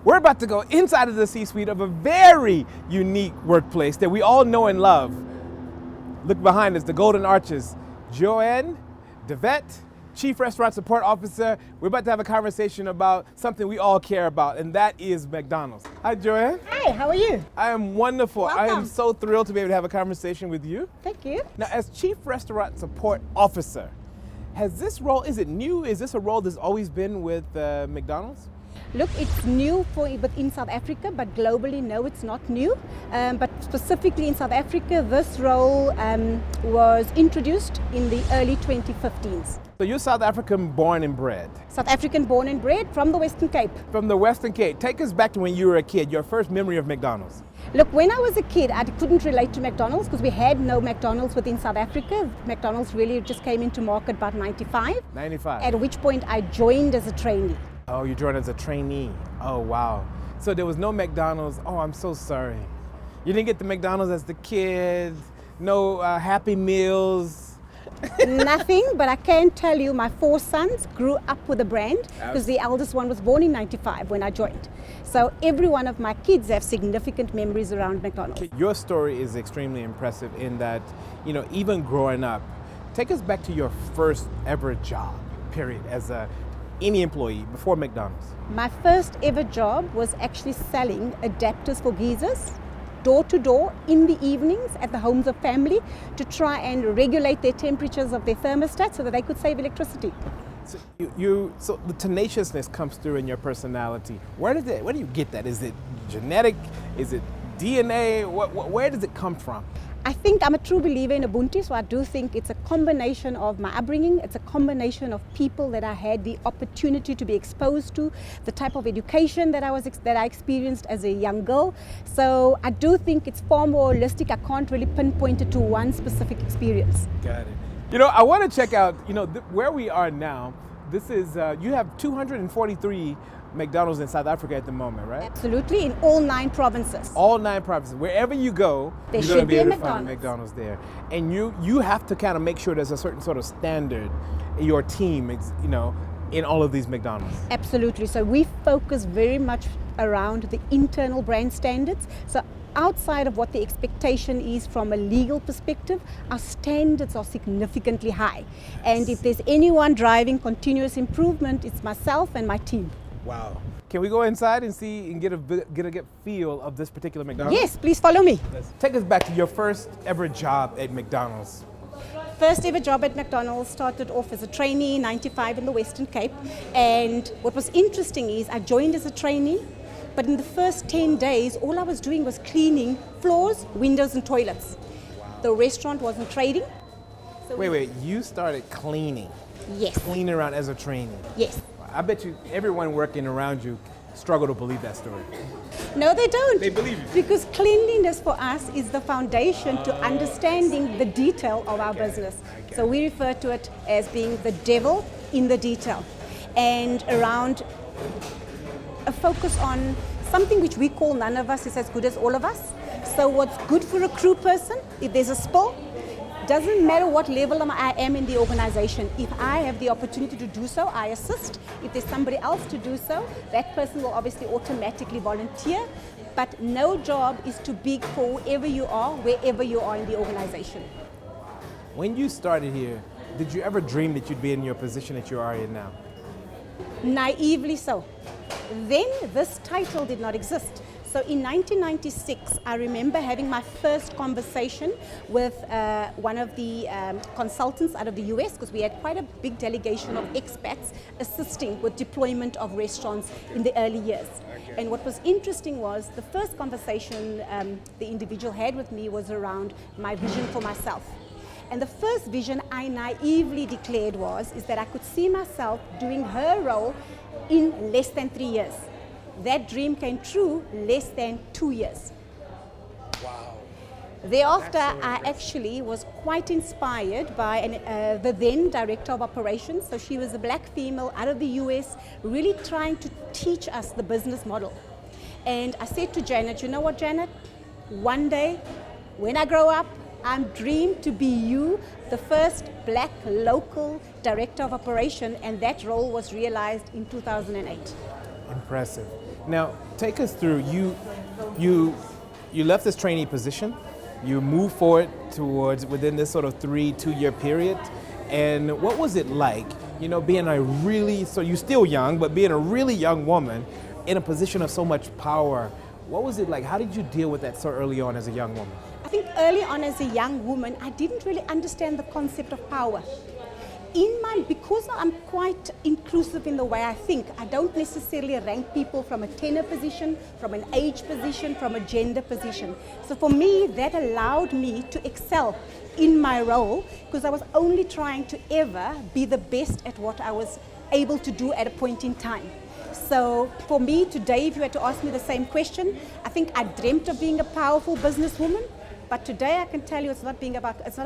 We're about to go inside of the C-suite of a very unique workplace that we all know and love. Look behind us, the Golden Arches. Joanne DeVette, Chief Restaurant Support Officer. We're about to have a conversation about something we all care about, and that is McDonald's. Hi, Joanne. Hi, how are you? I am wonderful. Welcome. I am so thrilled to be able to have a conversation with you. Thank you. Now, as Chief Restaurant Support Officer, has this role, is it new? Is this a role that's always been with McDonald's? Look, it's new within South Africa, but globally, no, it's not new. But specifically in South Africa, this role was introduced in the early 2015s. So you're South African born and bred. South African born and bred from the Western Cape. From the Western Cape. Take us back to when you were a kid, your first memory of McDonald's. Look, when I was a kid, I couldn't relate to McDonald's because we had no McDonald's within South Africa. McDonald's really just came into market about 95. 95. At which point I joined as a trainee. Oh, you joined as a trainee. Oh, wow. So there was no McDonald's. Oh, I'm so sorry. You didn't get the McDonald's as the kid, no Happy Meals. Nothing, but I can tell you my 4 sons grew up with the brand because the eldest one was born in 95 when I joined. So every one of my kids have significant memories around McDonald's. Your story is extremely impressive in that, you know, even growing up, take us back to your first ever job, period, as any employee before McDonald's. My first ever job was actually selling adapters for geysers, door to door in the evenings at the homes of family to try and regulate their temperatures of their thermostat so that they could save electricity. So so the tenaciousness comes through in your personality. Where do you get that? Is it genetic? Is it DNA? Where does it come from? I think I'm a true believer in Ubuntu, so I do think it's a combination of my upbringing, it's a combination of people that I had the opportunity to be exposed to, the type of education that I experienced as a young girl. So I do think it's far more holistic. I can't really pinpoint it to one specific experience. Got it. You know, I want to check out, you know, where we are now. This is, you have 243 McDonald's in South Africa at the moment, right? Absolutely, in all 9 provinces. All 9 provinces. Wherever you go, there you're going to be able to McDonald's. find a McDonald's there. And you have to kind of make sure there's a certain sort of standard in your team, you know, in all of these McDonald's. Absolutely. So we focus very much around the internal brand standards. So outside of what the expectation is from a legal perspective, our standards are significantly high. And if there's anyone driving continuous improvement, it's myself and my team. Wow. Can we go inside and see and get a feel of this particular McDonald's? Yes, please follow me. Take us back to your first ever job at McDonald's. First ever job at McDonald's, started off as a trainee in 95 in the Western Cape. And what was interesting is I joined as a trainee, but in the first 10 days, all I was doing was cleaning floors, windows, and toilets. Wow. The restaurant wasn't trading. So wait, you started cleaning? Yes. Cleaning around as a trainee? Yes. I bet you everyone working around you struggle to believe that story. No, they don't. They believe you. Because cleanliness for us is the foundation to understanding the detail of our business. So we refer to it as being the devil in the detail. And around a focus on something which we call none of us is as good as all of us. So what's good for a crew person, if there's a spill, doesn't matter what level I am in the organization. If I have the opportunity to do so, I assist. If there's somebody else to do so, that person will obviously automatically volunteer. But no job is too big for wherever you are in the organization. When you started here, did you ever dream that you'd be in your position that you are in now? Naively so. Then this title did not exist. So in 1996, I remember having my first conversation with one of the consultants out of the US, because we had quite a big delegation of expats assisting with deployment of restaurants in the early years. Okay. And what was interesting was the first conversation the individual had with me was around my vision for myself. And the first vision I naively declared is that I could see myself doing her role in less than 3 years. That dream came true less than 2 years. Wow. Thereafter, I actually was quite inspired by the then director of operations. So she was a black female out of the US, really trying to teach us the business model. And I said to Janet, you know what, Janet? One day, when I grow up, I dream to be you, the first black local director of operation, and that role was realized in 2008. Impressive. Now, take us through. You left this trainee position. You moved forward towards within this sort of 2-year period. And what was it like, being so you're still young, but being a really young woman in a position of so much power? What was it like? How did you deal with that so early on as a young woman? I think early on as a young woman, I didn't really understand the concept of power. Because I'm quite inclusive in the way I think, I don't necessarily rank people from a tenure position, from an age position, from a gender position. So for me, that allowed me to excel in my role because I was only trying to ever be the best at what I was able to do at a point in time. So for me today, if you had to ask me the same question, I think I dreamt of being a powerful businesswoman. But today I can tell you it's not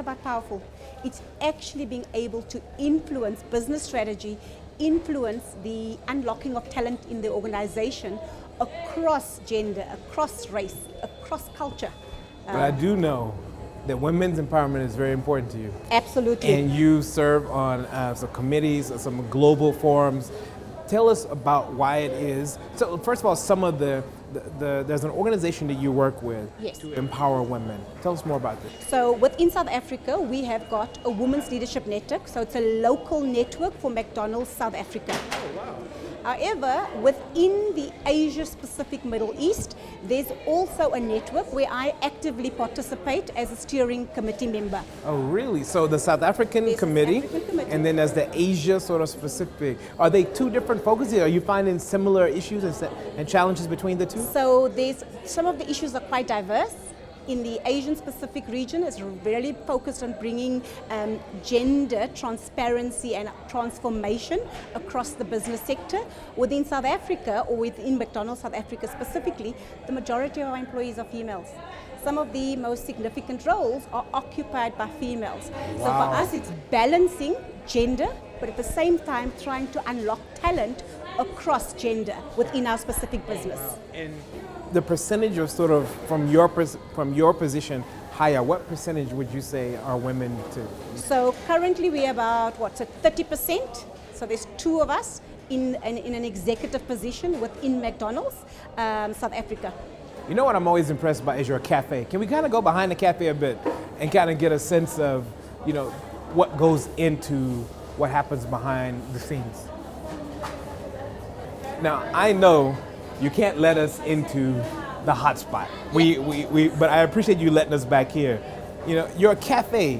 about powerful. It's actually being able to influence business strategy, influence the unlocking of talent in the organization across gender, across race, across culture. But I do know that women's empowerment is very important to you. Absolutely. And you serve on some committees, some global forums. Tell us about why it is. So first of all, some of there's an organization that you work with to empower women. Tell us more about this. So within South Africa, we have got a women's leadership network. So it's a local network for McDonald's South Africa. Oh, wow. However, within the Asia-Pacific Middle East, there's also a network where I actively participate as a steering committee member. Oh, really? So the South African committee, and then there's the Asia sort of specific. Are they two different focuses? Are you finding similar issues and challenges between the two? So some of the issues are quite diverse. In the Asian Pacific region, is really focused on bringing gender transparency and transformation across the business sector. Within South Africa, or within McDonald's South Africa specifically, the majority of our employees are females. Some of the most significant roles are occupied by females. Wow. So for us, it's balancing gender, but at the same time trying to unlock talent across gender within our specific business. Wow. And the percentage of sort of from your position higher, what percentage would you say are women to? So currently we're about 30%. So there's two of us in an executive position within McDonald's South Africa. You know what I'm always impressed by is your cafe. Can we kind of go behind the cafe a bit and kind of get a sense of, what goes into what happens behind the scenes? Now, I know you can't let us into the hot spot. But I appreciate you letting us back here. Your cafe,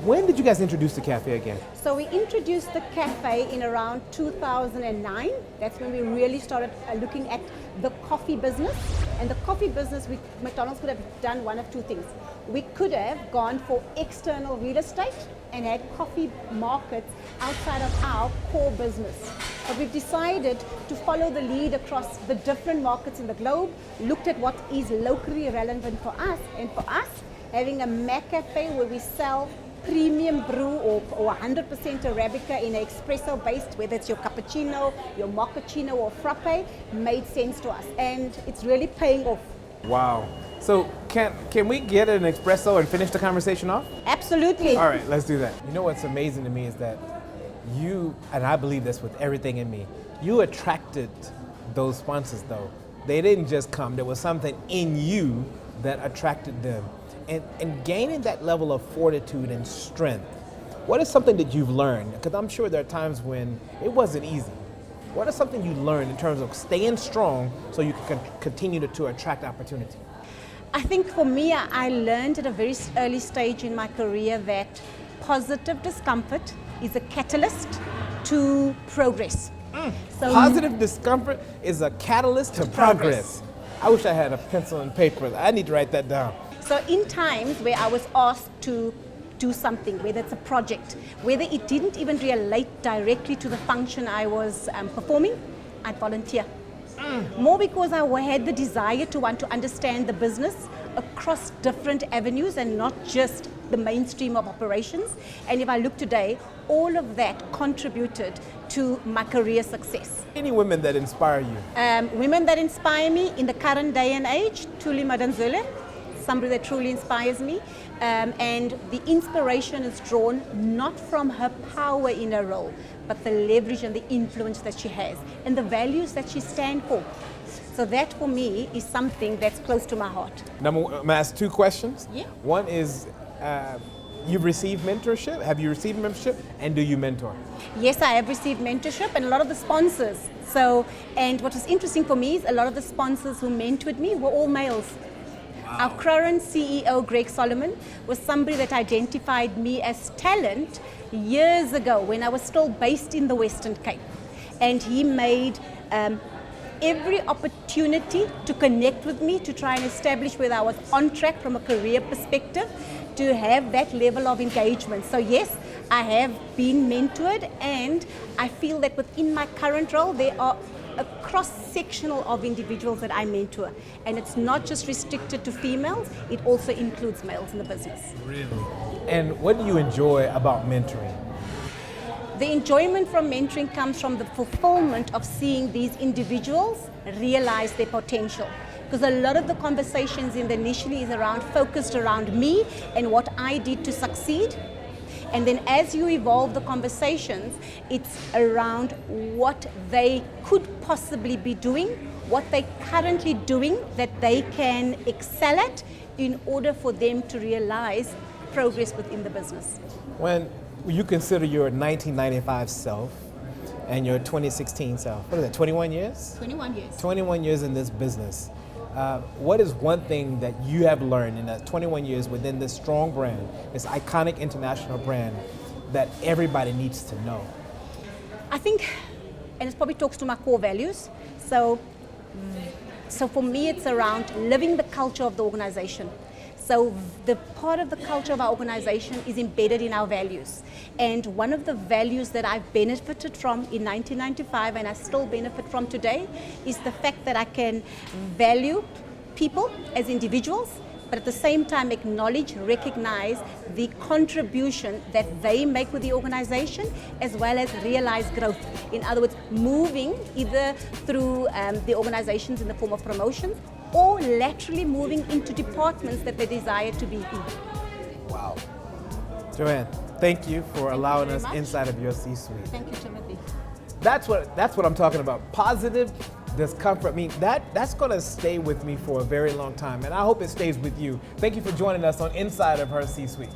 when did you guys introduce the cafe again? So we introduced the cafe in around 2009. That's when we really started looking at the coffee business. And the coffee business, McDonald's could have done one of two things. We could have gone for external real estate and had coffee markets outside of our core business. But we've decided to follow the lead across the different markets in the globe, looked at what is locally relevant for us, and for us, having a Mac Cafe where we sell premium brew or 100% Arabica in an espresso based, whether it's your cappuccino, your mochaccino or frappe, made sense to us. And it's really paying off. Wow. So can we get an espresso and finish the conversation off? Absolutely. All right, let's do that. You know what's amazing to me is that you, and I believe this with everything in me, you attracted those sponsors though. They didn't just come, there was something in you that attracted them. And gaining that level of fortitude and strength, what is something that you've learned? Because I'm sure there are times when it wasn't easy. What is something you learned in terms of staying strong so you can continue to attract opportunity? I think for me, I learned at a very early stage in my career that positive discomfort is a catalyst to progress. So positive discomfort is a catalyst to progress. I wish I had a pencil and paper. I need to write that down. So in times where I was asked to do something, whether it's a project, whether it didn't even relate directly to the function I was performing, I'd volunteer. More because I had the desire to want to understand the business across different avenues and not just the mainstream of operations. And if I look today, all of that contributed to my career success. Any women that inspire you? Women that inspire me in the current day and age, Thuli Madanzule, somebody that truly inspires me. And the inspiration is drawn not from her power in her role, but the leverage and the influence that she has and the values that she stands for. So that for me is something that's close to my heart. I'm going to ask two questions. Yeah. One is, you've received mentorship. Have you received mentorship? And do you mentor? Yes, I have received mentorship and a lot of the sponsors. So, and what was interesting for me is a lot of the sponsors who mentored me were all males. Our current CEO, Greg Solomon, was somebody that identified me as talent years ago when I was still based in the Western Cape. And he made every opportunity to connect with me to try and establish whether I was on track from a career perspective to have that level of engagement. So yes, I have been mentored, and I feel that within my current role there are a cross-sectional of individuals that I mentor, and it's not just restricted to females, it also includes males in the business. Really? And what do you enjoy about mentoring? The enjoyment from mentoring comes from the fulfillment of seeing these individuals realize their potential. Because a lot of the conversations initially is focused around me and what I did to succeed. And then as you evolve the conversations, it's around what they could possibly be doing, what they're currently doing that they can excel at in order for them to realize progress within the business. When you consider your 1995 self and your 2016 self, what is that, 21 years? 21 years. 21 years in this business. What is one thing that you have learned in that 21 years within this strong brand, this iconic international brand, that everybody needs to know? I think, and it probably talks to my core values, so for me it's around living the culture of the organization. So the part of the culture of our organization is embedded in our values. And one of the values that I've benefited from in 1995 and I still benefit from today is the fact that I can value people as individuals, but at the same time acknowledge, recognize the contribution that they make with the organization, as well as realize growth. In other words, moving either through the organizations in the form of promotions or laterally moving into departments that they desire to be in. Wow. Joanne, thank you for allowing us inside of your C-suite. Thank you, Timothy. That's what I'm talking about. Positive discomfort. I mean, that's going to stay with me for a very long time, and I hope it stays with you. Thank you for joining us on Inside of Her C-Suite.